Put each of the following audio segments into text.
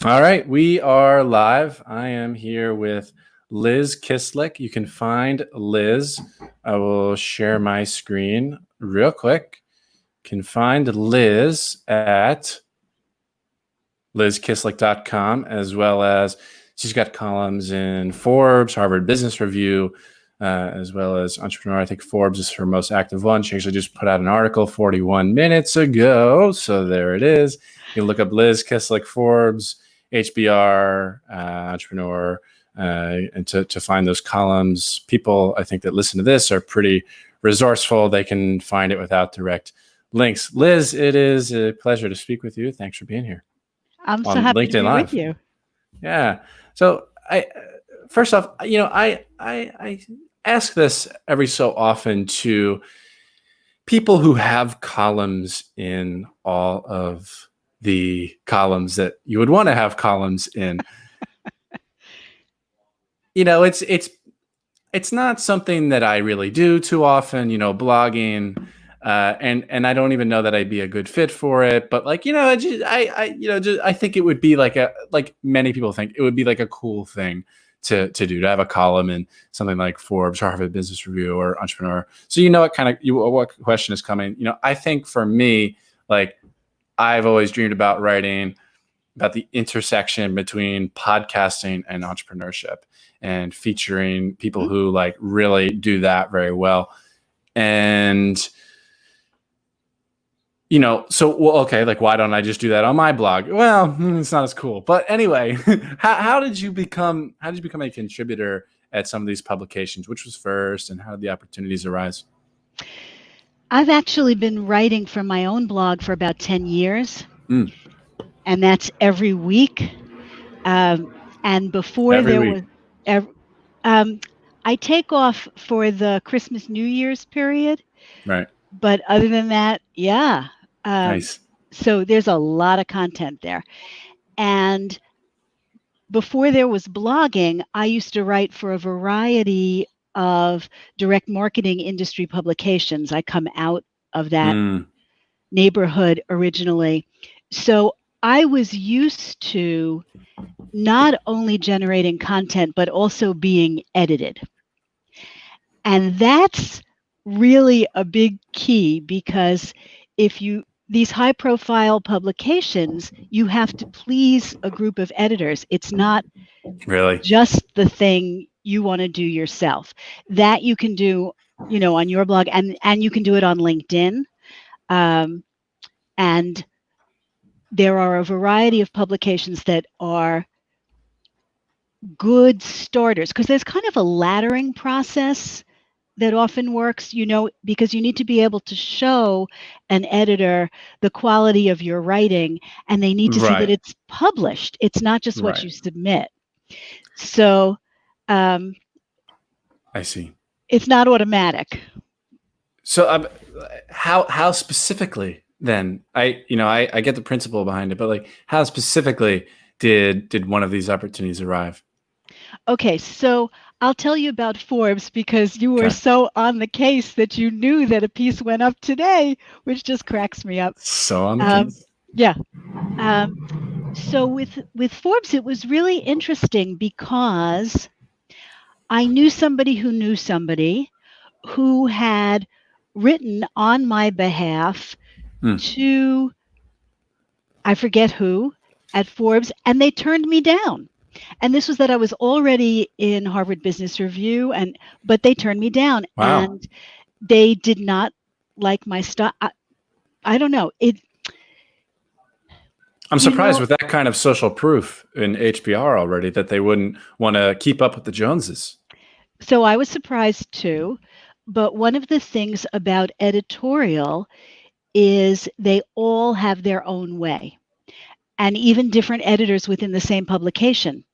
All right, we are live. I am here with Liz Kislik. You can find Liz. I will share my screen real quick. You can find Liz at lizkislik.com, as well as she's got columns in Forbes, Harvard Business Review, as well as Entrepreneur. I think Forbes is her most active one. She actually just put out an article 41 minutes ago. So there it is. You can look up Liz Kislik, Forbes, HBR, Entrepreneur, and to find those columns. People, I think, that listen to this are pretty resourceful. They can find it without direct links. Liz, it is a pleasure to speak with you. Thanks for being here. I'm so On happy to LinkedIn be Live. with you. Yeah. So first off, I ask this every so often to people who have columns in all of the columns that you would want to have columns in. It's not something that I really do too often, blogging. And I don't even know that I'd be a good fit for it, but I think it would be like many people think it would be like a cool thing to do, to have a column in something like Forbes, Harvard Business Review, or Entrepreneur. So what question is coming. I think for me, I've always dreamed about writing about the intersection between podcasting and entrepreneurship, and featuring people who really do that very well. And okay, why don't I just do that on my blog? Well, it's not as cool. But anyway, how did you become a contributor at some of these publications? Which was first, and how did the opportunities arise? I've actually been writing for my own blog for about 10 years, and that's every week. And before I take off for the Christmas New Year's period. Right. But other than that, yeah. Nice. So there's a lot of content there. And before there was blogging, I used to write for a variety of direct marketing industry publications. I come out of that neighborhood originally. So I was used to not only generating content, but also being edited. And that's really a big key, because these high profile publications, you have to please a group of editors. It's not really just the thing you want to do yourself. That you can do, on your blog, and you can do it on LinkedIn. And there are a variety of publications that are good starters, because there's kind of a laddering process that often works, because you need to be able to show an editor the quality of your writing, and they need to see that it's published. It's not just what you submit. So I see. It's not automatic. So how specifically then, I get the principle behind it, but how specifically did one of these opportunities arrive? Okay, so I'll tell you about Forbes, because you were so on the case that you knew that a piece went up today, which just cracks me up. So on the case. Yeah. So with Forbes, it was really interesting, because I knew somebody who had written on my behalf to, I forget who, at Forbes, and they turned me down. And this was that I was already in Harvard Business Review, but they turned me down. Wow. And they did not like my stuff. I don't know. I'm surprised with that kind of social proof in HBR already, that they wouldn't want to keep up with the Joneses. So I was surprised too. But one of the things about editorial is they all have their own way. And even different editors within the same publication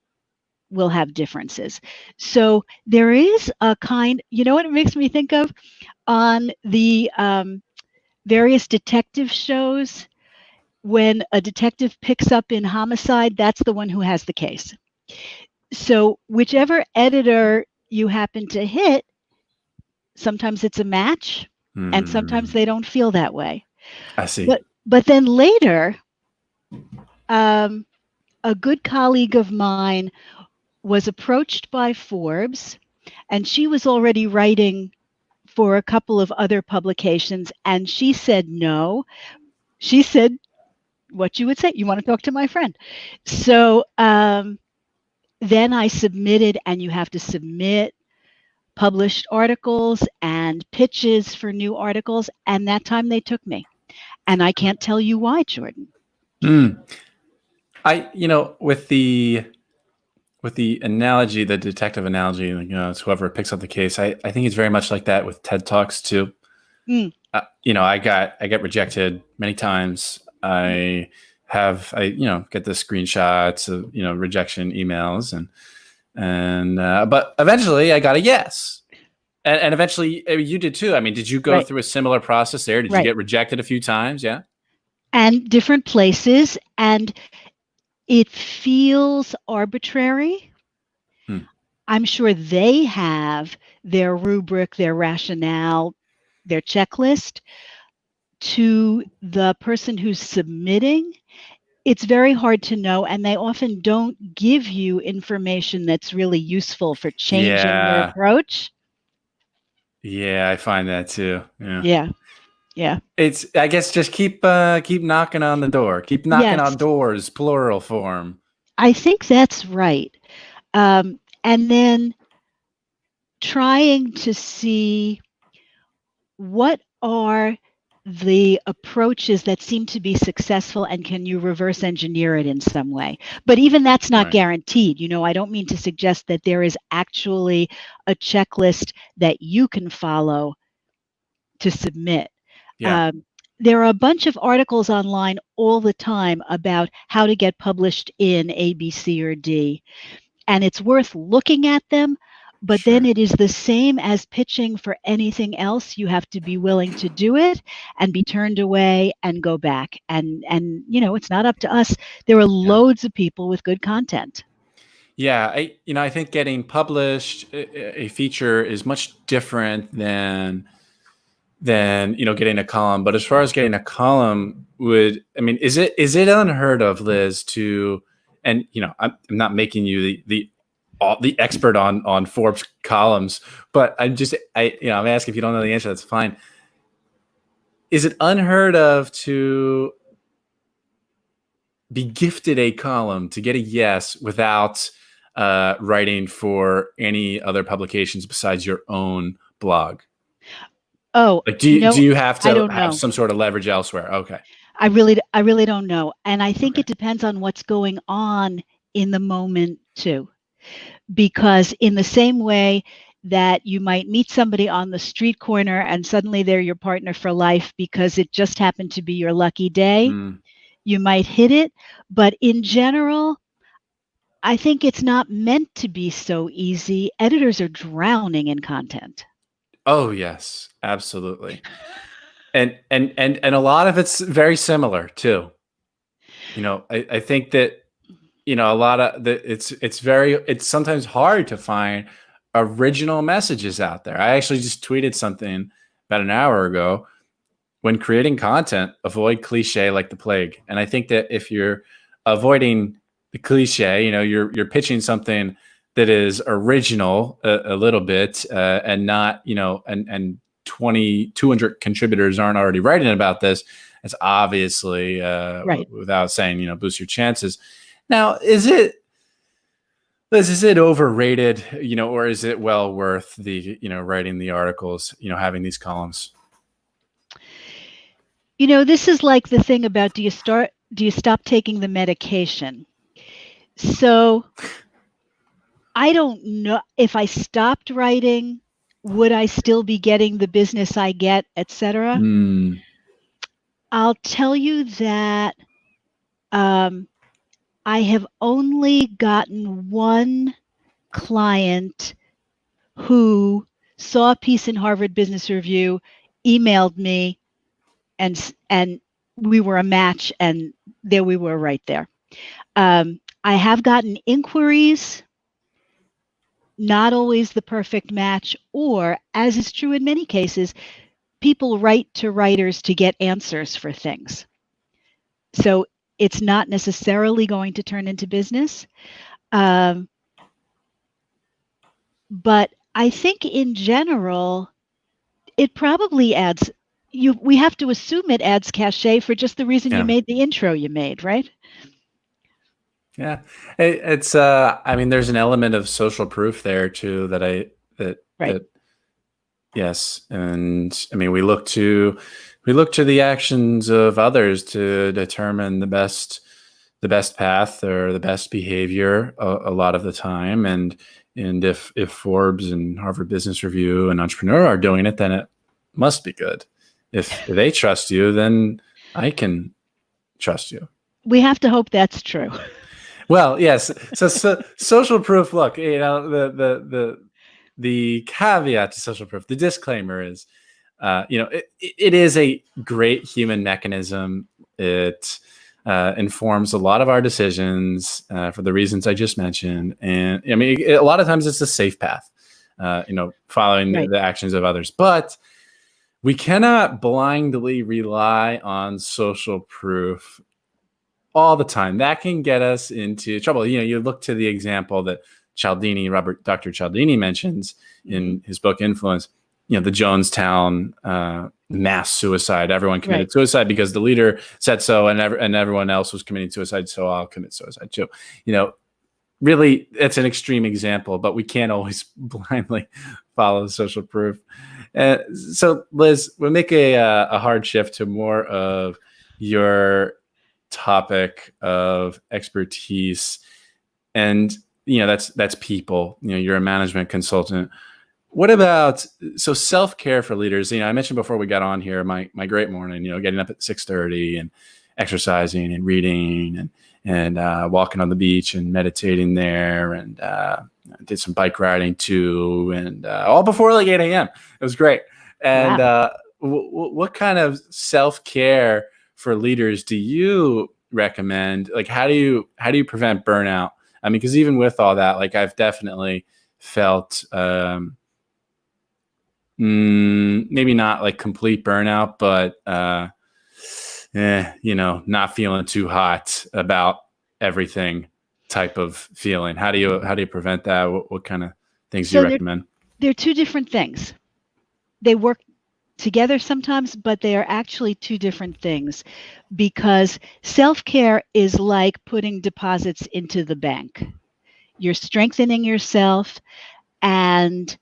will have differences. So there is a kind, what it makes me think of? On the various detective shows, when a detective picks up in homicide, that's the one who has the case. So whichever editor you happen to hit, sometimes it's a match, and sometimes they don't feel that way. I see. But then later, a good colleague of mine was approached by Forbes, and she was already writing for a couple of other publications, and she said no. She said what you would say, you want to talk to my friend. So then I submitted, and you have to submit published articles and pitches for new articles, and that time they took me. And I can't tell you why, Jordan. With the analogy, the detective analogy, it's whoever picks up the case. I think it's very much like that with TED Talks too. I get rejected many times. I get the screenshots of rejection emails, but eventually I got a yes. And eventually you did too. I mean, did you go through a similar process there? Did you get rejected a few times? Yeah. And different places, and it feels arbitrary. I'm sure they have their rubric, their rationale, their checklist. To the person who's submitting, it's very hard to know, and they often don't give you information that's really useful for changing your approach. Yeah, I find that too. Yeah. It's, I guess, just keep knocking on the door. Keep knocking on doors, plural form. I think that's right. And then trying to see what are the approaches that seem to be successful, and can you reverse engineer it in some way? But even that's not guaranteed. I don't mean to suggest that there is actually a checklist that you can follow to submit. There are a bunch of articles online all the time about how to get published in A, B, C, or D, and it's worth looking at them. But then it is the same as pitching for anything else. You have to be willing to do it and be turned away and go back. And it's not up to us. There are loads of people with good content. Yeah, I think getting published a feature is much different than getting a column. But as far as getting a column, is it unheard of, Liz, to, and I'm not making you the expert on Forbes columns, but I'm asking. If you don't know the answer, that's fine. Is it unheard of to be gifted a column, to get a yes without writing for any other publications besides your own blog? Oh, do you have to have some sort of leverage elsewhere? Okay. I really don't know. And I think it depends on what's going on in the moment too. Because in the same way that you might meet somebody on the street corner and suddenly they're your partner for life because it just happened to be your lucky day, you might hit it. But in general, I think it's not meant to be so easy. Editors are drowning in content. Oh, yes, absolutely. And a lot of it's very similar too. I think that a lot of it's sometimes hard to find original messages out there. I actually just tweeted something about an hour ago. When creating content, avoid cliche like the plague. And I think that if you're avoiding the cliche, you're pitching something that is original a little bit, and not, and 200 contributors aren't already writing about this. It's obviously without saying, boost your chances. Now, is it overrated, or is it well worth the, writing the articles, having these columns? This is like the thing about, do you stop taking the medication? So I don't know if I stopped writing, would I still be getting the business I get, etc.? I'll tell you that I have only gotten one client who saw a piece in Harvard Business Review, emailed me, and we were a match, and there we were right there. I have gotten inquiries, not always the perfect match, or, as is true in many cases, people write to writers to get answers for things. So it's not necessarily going to turn into business. But I think in general, it probably adds, we have to assume it adds cachet for just the reason you made the intro you made, right? Yeah. It's I mean, there's an element of social proof there too that yes. And I mean, we look to the actions of others to determine the best path or the best behavior a lot of the time. And if Forbes and Harvard Business Review and Entrepreneur are doing it, then it must be good. If they trust you, then I can trust you. We have to hope that's true. Well, yes. So social proof. Look, the caveat to social proof, the disclaimer is, it is a great human mechanism. It informs a lot of our decisions for the reasons I just mentioned, and I mean, a lot of times it's a safe path, following the actions of others, but we cannot blindly rely on social proof all the time. That can get us into trouble. You look to the example that Dr. Cialdini mentions in his book Influence, the Jonestown mass suicide. Everyone committed suicide because the leader said so, and everyone else was committing suicide, so I'll commit suicide too. Really, it's an extreme example, but we can't always blindly follow social proof. So, Liz, we'll make a hard shift to more of your topic of expertise, and that's people. You're a management consultant. What about self-care for leaders? I mentioned before we got on here my great morning, getting up at 6:30 and exercising and reading and walking on the beach and meditating there, and did some bike riding too, and all before like 8 a.m. It was great. And what kind of self-care for leaders do you recommend? Like, how do you prevent burnout? I mean, because even with all that, like, I've definitely felt maybe not like complete burnout, but not feeling too hot about everything type of feeling. How do you prevent that? What kind of things do you recommend? They're two different things. They work together sometimes, but they are actually two different things, because self-care is like putting deposits into the bank. You're strengthening yourself, and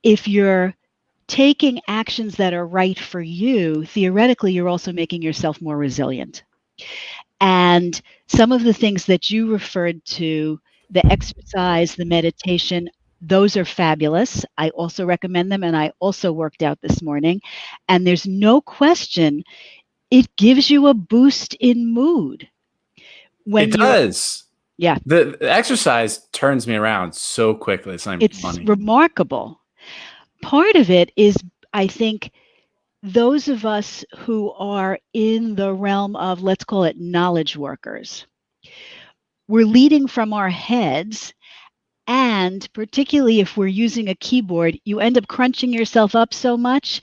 if you're taking actions that are right for you, theoretically, you're also making yourself more resilient. And some of the things that you referred to, the exercise, the meditation, those are fabulous. I also recommend them, and I also worked out this morning. And there's no question, it gives you a boost in mood. It does. Yeah. The exercise turns me around so quickly. It's funny. Remarkable. Part of it is, I think, those of us who are in the realm of, let's call it, knowledge workers. We're leading from our heads, and particularly if we're using a keyboard, you end up crunching yourself up so much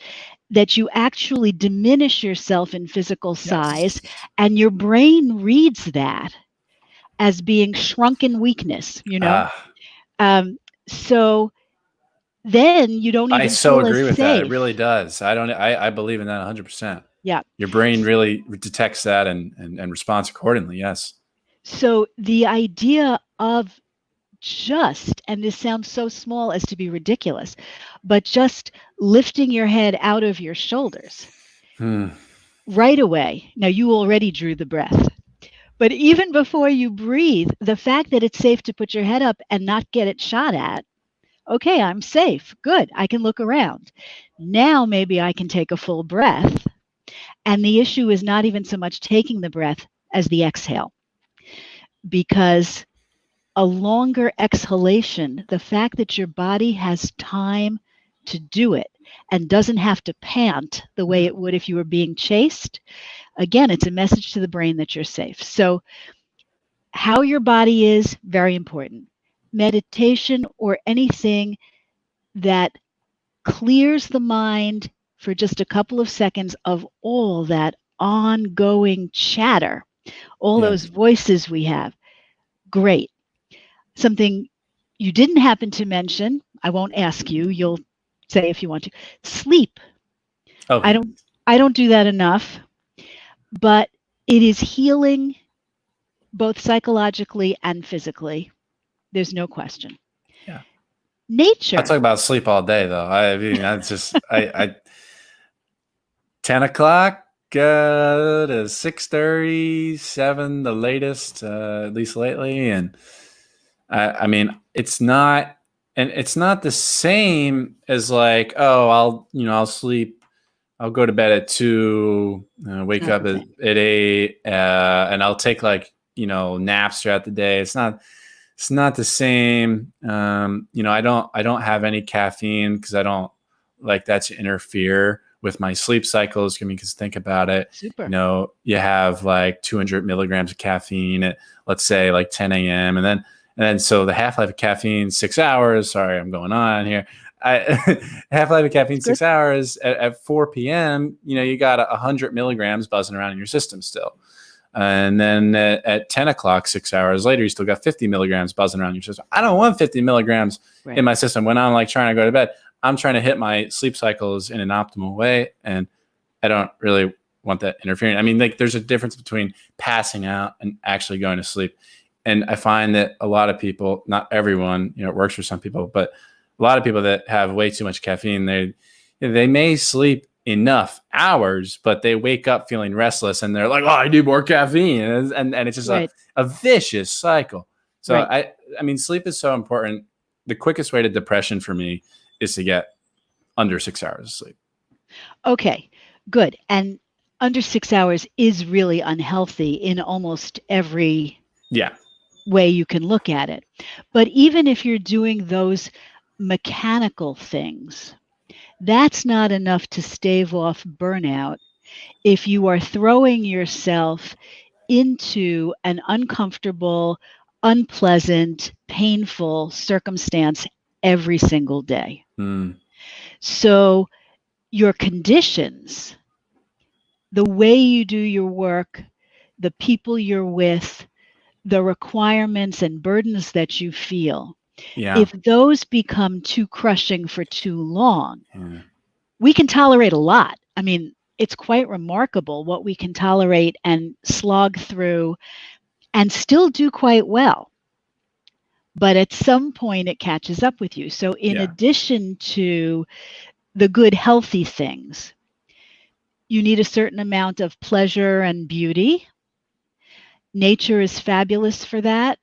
that you actually diminish yourself in physical size, and your brain reads that as being shrunken weakness, so then you don't even feel agree with safe. that. It really does. I believe in that 100%. Yeah. Your brain really detects that and responds accordingly. Yes. So the idea of and this sounds so small as to be ridiculous, but just lifting your head out of your shoulders right away. Now, you already drew the breath, but even before you breathe, the fact that it's safe to put your head up and not get it shot at, okay, I'm safe. Good. I can look around. Now maybe I can take a full breath. And the issue is not even so much taking the breath as the exhale, because a longer exhalation, the fact that your body has time to do it and doesn't have to pant the way it would if you were being chased, again, it's a message to the brain that you're safe. So how your body is, very important. Meditation or anything that clears the mind for just a couple of seconds of all that ongoing chatter all those Yes. voices we have. Great. Something you didn't happen to mention, I won't ask you, you'll say if you want to. Sleep. Oh, I yeah. don't do that enough, but it is healing both psychologically and physically. There's no question. Yeah. I Nature. talk about sleep all day, though. I mean, that's just, 10 o'clock to 6:30, 7, the latest, at least lately. And I mean, it's not the same as like, oh, I'll sleep, I'll go to bed at 2, It's wake not up the at, same. 8, and I'll take like, naps throughout the day. It's not the same. I don't have any caffeine because I don't like that to interfere with my sleep cycles. I mean, because think about it, Super. you have like 200 milligrams of caffeine at, let's say, like 10 a.m. And then so the half life of caffeine 6 hours. Sorry, I'm going on here. Half life of caffeine It's good. 6 hours at 4 p.m. You got 100 milligrams buzzing around in your system still. And then at 10 o'clock, 6 hours later, you still got 50 milligrams buzzing around your system. I don't want 50 milligrams in my system when I'm like trying to go to bed. I'm trying to hit my sleep cycles in an optimal way. And I don't really want that interfering. I mean, like there's a difference between passing out and actually going to sleep. And I find that a lot of people, not everyone, it works for some people, but a lot of people that have way too much caffeine, they may sleep enough hours, but they wake up feeling restless and they're like, oh, I need more caffeine. And it's just a vicious cycle. So I mean, sleep is so important. The quickest way to depression for me is to get under 6 hours of sleep. Okay, good. And under 6 hours is really unhealthy in almost every way you can look at it. But even if you're doing those mechanical things, that's not enough to stave off burnout if you are throwing yourself into an uncomfortable, unpleasant, painful circumstance every single day. So your conditions, the way you do your work, the people you're with, the requirements and burdens that you feel, if those become too crushing for too long, we can tolerate a lot. I mean, it's quite remarkable what we can tolerate and slog through and still do quite well. But at some point, it catches up with you. So in addition to the good, healthy things, you need a certain amount of pleasure and beauty. Nature is fabulous for that.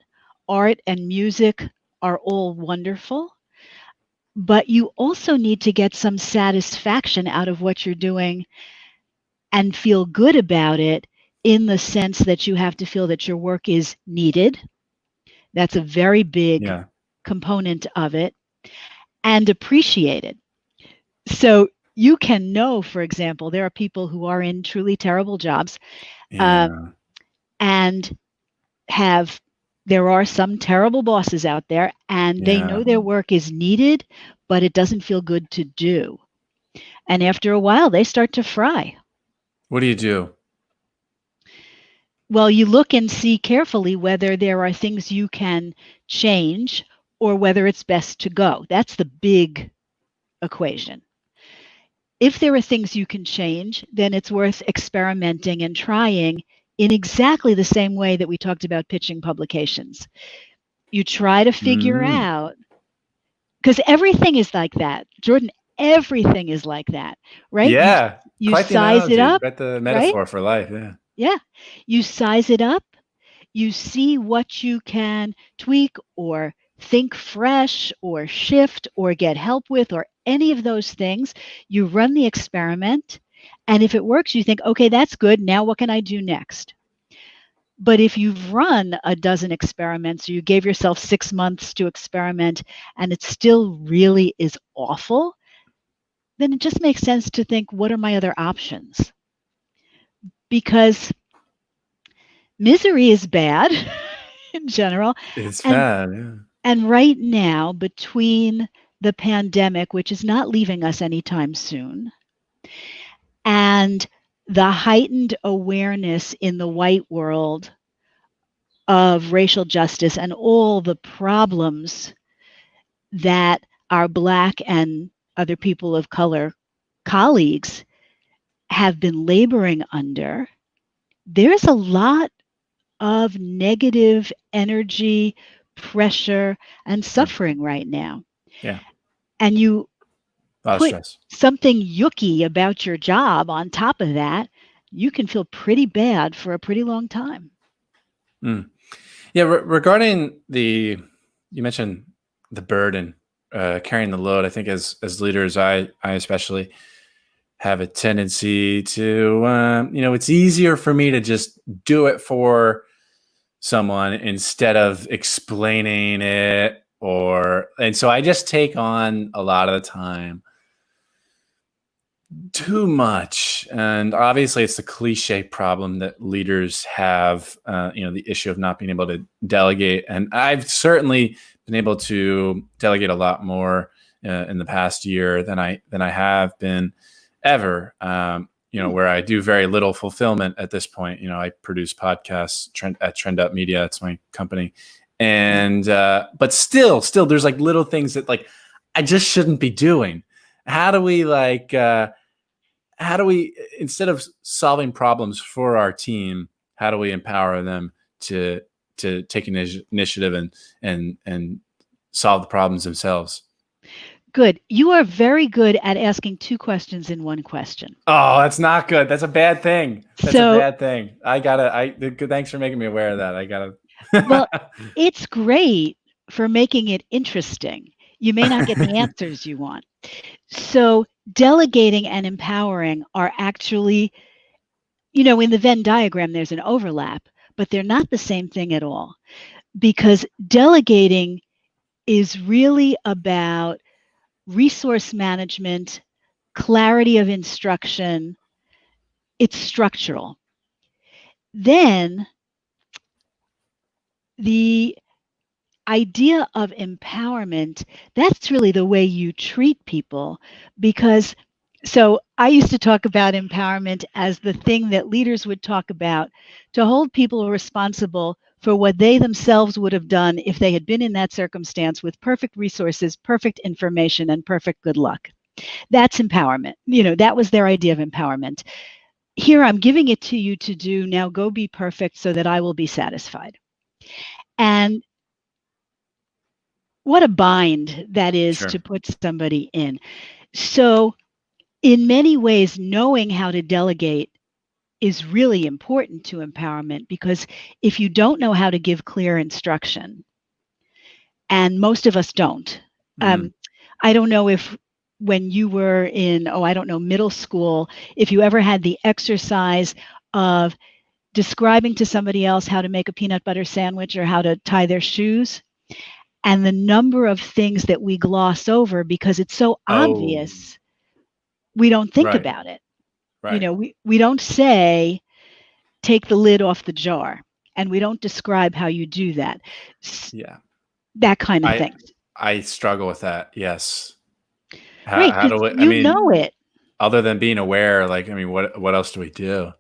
Art and music are all wonderful. But you also need to get some satisfaction out of what you're doing and feel good about it, in the sense that you have to feel that your work is needed. That's a very big component of it. And appreciated. So you can know, for example, there are people who are in truly terrible jobs and there are some terrible bosses out there, and they know their work is needed, but it doesn't feel good to do. And after a while, they start to fry. What do you do? Well, you look and see carefully whether there are things you can change or whether it's best to go. That's the big equation. If there are things you can change, then it's worth experimenting and trying in exactly the same way that we talked about pitching publications. You try to figure out, because everything is like that. Jordan, everything is like that, right? Yeah. You Quite the size analogy, it up. quite the metaphor for life. Yeah. Yeah. You size it up. You see what you can tweak or think fresh or shift or get help with or any of those things. You run the experiment. And if it works, you think, okay, that's good. Now what can I do next? But if you've run a dozen experiments, or you gave yourself 6 months to experiment, and it still really is awful, then it just makes sense to think, what are my other options? Because misery is bad in general. It's bad, yeah. And right now, between the pandemic, which is not leaving us anytime soon, and the heightened awareness in the white world of racial justice and all the problems that our Black and other people of color colleagues have been laboring under, there's a lot of negative energy, pressure, and suffering right now. Yeah. And you A lot of put stress. something yucky about your job on top of that, you can feel pretty bad for a pretty long time. Mm. Yeah. Regarding you mentioned the burden, carrying the load. I think as leaders, I especially have a tendency to, it's easier for me to just do it for someone instead of explaining it, and so I just take on a lot of the time too much. And obviously it's the cliche problem that leaders have, the issue of not being able to delegate. And I've certainly been able to delegate a lot more in the past year than I have been ever. Where I do very little fulfillment at this point. I produce podcasts at Trend Up Media. It's my company. And but still there's like little things that like I just shouldn't be doing. How do we instead of solving problems for our team, how do we empower them to take initiative and solve the problems themselves? Good. You are very good at asking two questions in one question. Oh, that's not good. That's a bad thing. That's So, a bad thing. Thanks for making me aware of that. I gotta. well, it's great for making it interesting. You may not get the answers you want. So, delegating and empowering are actually, in the Venn diagram, there's an overlap, but they're not the same thing at all. Because delegating is really about resource management, clarity of instruction. It's structural. Then the idea of empowerment, that's really the way you treat people. So I used to talk about empowerment as the thing that leaders would talk about to hold people responsible for what they themselves would have done if they had been in that circumstance with perfect resources, perfect information, and perfect good luck. That's empowerment. That was their idea of empowerment. Here, I'm giving it to you to do. Now go be perfect so that I will be satisfied. And what a bind that is Sure. to put somebody in. So, in many ways, knowing how to delegate is really important to empowerment, because if you don't know how to give clear instruction, and most of us don't, I don't know if when you were in, middle school, if you ever had the exercise of describing to somebody else how to make a peanut butter sandwich or how to tie their shoes, and the number of things that we gloss over because it's so obvious, we don't think Right. about it. Right. We don't say, take the lid off the jar, and we don't describe how you do that. Yeah. That kind of thing. I struggle with that. Yes. Right, How because do we, you know it. other than being aware, what else do we do?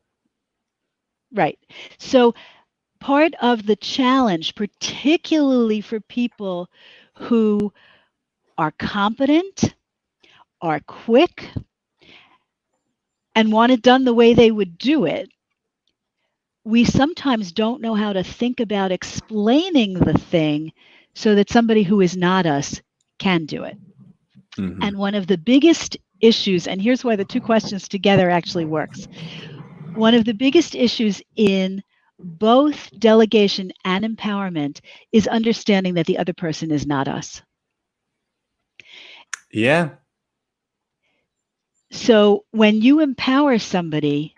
Right. So part of the challenge, particularly for people who are competent, are quick, and want it done the way they would do it, we sometimes don't know how to think about explaining the thing so that somebody who is not us can do it. Mm-hmm. And one of the biggest issues, and here's why the two questions together actually works. One of the biggest issues in both delegation and empowerment is understanding that the other person is not us. Yeah. So when you empower somebody,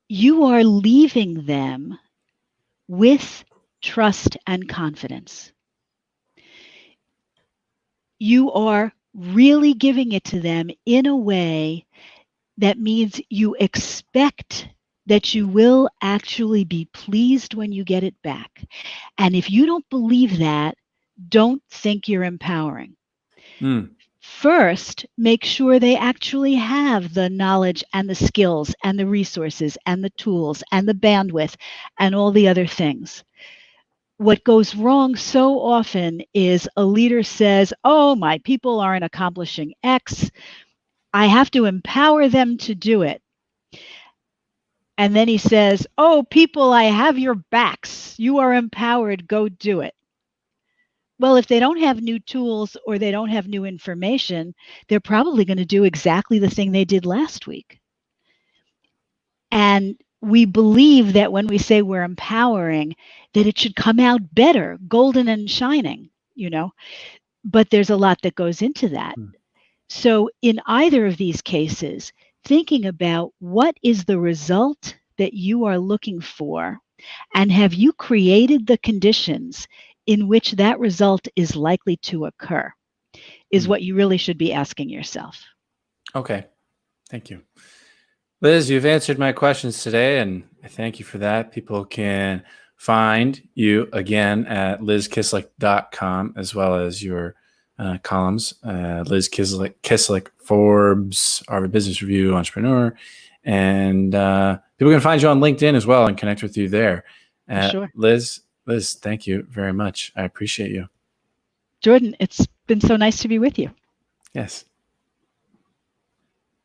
you are leaving them with trust and confidence. You are really giving it to them in a way that means you expect that you will actually be pleased when you get it back. And if you don't believe that, don't think you're empowering. First, make sure they actually have the knowledge and the skills and the resources and the tools and the bandwidth and all the other things. What goes wrong so often is a leader says, oh, my people aren't accomplishing X. I have to empower them to do it. And then he says, oh, people, I have your backs. You are empowered. Go do it. Well, if they don't have new tools or they don't have new information, they're probably going to do exactly the thing they did last week. And we believe that when we say we're empowering, that it should come out better, golden and shining, but there's a lot that goes into that. So in either of these cases, thinking about what is the result that you are looking for, and have you created the conditions in which that result is likely to occur, is what you really should be asking yourself. Okay. Thank you. Liz, you've answered my questions today, and I thank you for that. People can find you again at lizkislik.com, as well as your columns, Liz Kislik, Forbes, Harvard Business Review, Entrepreneur, and people can find you on LinkedIn as well and connect with you there. Sure. Liz, thank you very much. I appreciate you. Jordan, it's been so nice to be with you. Yes.